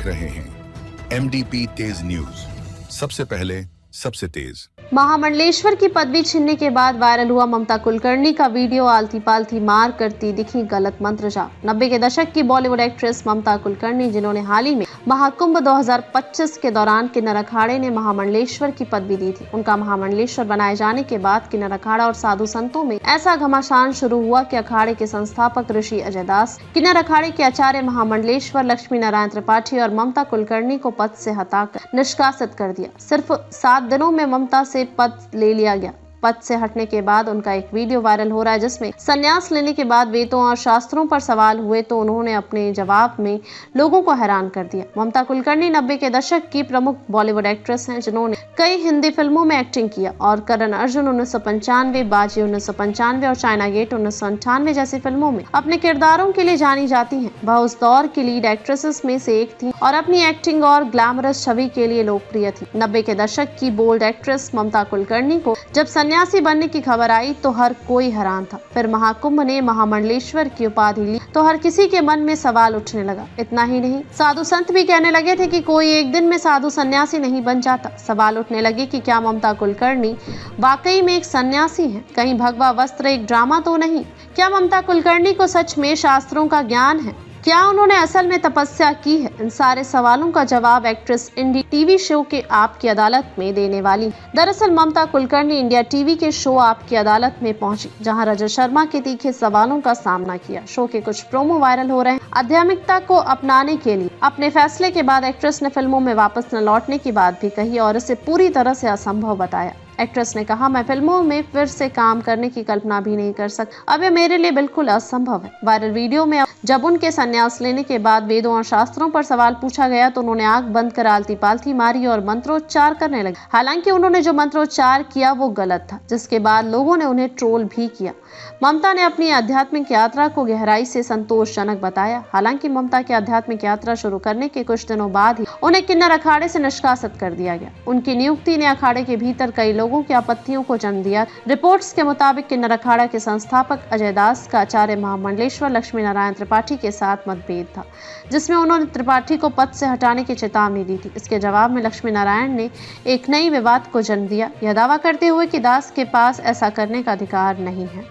देख रहे हैं MDP तेज न्यूज, सबसे पहले सबसे तेज। महामंडलेश्वर की पदवी छीनने के बाद वायरल हुआ ममता कुलकर्णी का वीडियो। आलती पालती मार करती दिखी गलत मंत्र जाप। 90 के दशक की बॉलीवुड एक्ट्रेस ममता कुलकर्णी, जिन्होंने हाल ही में महाकुंभ 2025 के दौरान किन्नर अखाड़े ने महामंडलेश्वर की पदवी दी थी। उनका महामंडलेश्वर बनाए जाने के बाद किन्नर अखाड़ा और साधु संतों में ऐसा घमासान शुरू हुआ कि अखाड़े के संस्थापक ऋषि अजय दास, किन्नर अखाड़े के आचार्य महामंडलेश्वर लक्ष्मी नारायण त्रिपाठी और ममता कुलकर्णी को पद से हटाकर निष्कासित कर दिया। सिर्फ 7 दिनों में ममता से पद ले लिया गया। पद से हटने के बाद उनका एक वीडियो वायरल हो रहा है, जिसमें संन्यास लेने के बाद वेदों और शास्त्रों पर सवाल हुए तो उन्होंने अपने जवाब में लोगों को हैरान कर दिया। ममता कुलकर्णी 90 के दशक की प्रमुख बॉलीवुड एक्ट्रेस हैं, जिन्होंने कई हिंदी फिल्मों में एक्टिंग किया और करण अर्जुन 1995, बाजी 1995 और चाइना गेट 1998 जैसी फिल्मों में अपने किरदारों के लिए जानी जाती हैं। वह उस दौर की लीड एक्ट्रेसेस में से एक थी और अपनी एक्टिंग और ग्लैमरस छवि के लिए लोकप्रिय थी। 90 के दशक की बोल्ड एक्ट्रेस ममता कुलकर्णी को जब सन्यासी बनने की खबर आई तो हर कोई हैरान था। फिर महाकुंभ ने महामंडलेश्वर की उपाधि ली तो हर किसी के मन में सवाल उठने लगा। इतना ही नहीं, साधु संत भी कहने लगे थे कि कोई एक दिन में साधु सन्यासी नहीं बन जाता। सवाल उठने लगे कि क्या ममता कुलकर्णी वाकई में एक सन्यासी है? कहीं भगवा वस्त्र एक ड्रामा तो नहीं? क्या ममता कुलकर्णी को सच में शास्त्रों का ज्ञान है? क्या उन्होंने असल में तपस्या की है? इन सारे सवालों का जवाब एक्ट्रेस इंडी टीवी शो के आपकी अदालत में देने वाली। दरअसल ममता कुलकर्णी इंडिया टीवी के शो आपकी अदालत में पहुंची, जहां रजत शर्मा के तीखे सवालों का सामना किया। शो के कुछ प्रोमो वायरल हो रहे हैं। आध्यात्मिकता को अपनाने के लिए अपने फैसले के बाद एक्ट्रेस ने फिल्मों में वापस न लौटने की बात भी कही और इसे पूरी तरह से असंभव बताया। एक्ट्रेस ने कहा, मैं फिल्मों में फिर से काम करने की कल्पना भी नहीं कर सकती। अब यह मेरे लिए बिल्कुल असंभव है। वायरल वीडियो में जब उनके संन्यास लेने के बाद वेदों और शास्त्रों पर सवाल पूछा गया तो उन्होंने आंख बंद कर आलती पालती मारी और मंत्रोच्चार करने लगे। हालांकि उन्होंने जो मंत्रोच्चार किया वो गलत था, जिसके बाद लोगों ने उन्हें ट्रोल भी किया। ममता ने अपनी आध्यात्मिक यात्रा को गहराई से संतोषजनक बताया। हालांकि ममता की आध्यात्मिक यात्रा शुरू करने के कुछ दिनों बाद ही उन्हें किन्नर अखाड़े से निष्कासित कर दिया गया। उनकी नियुक्ति ने अखाड़े के भीतर कई लोगों की आपत्तियों को जन्म दिया। रिपोर्ट्स के मुताबिक किन्नर अखाड़ा के संस्थापक अजय दास का आचार्य महामंडलेश्वर लक्ष्मी नारायण त्रिपाठी के साथ मतभेद था, जिसमें उन्होंने त्रिपाठी को पद से हटाने की चेतावनी दी थी। इसके जवाब में लक्ष्मी नारायण ने एक नई विवाद को जन्म दिया, यह दावा करते हुए कि दास के पास ऐसा करने का अधिकार नहीं है।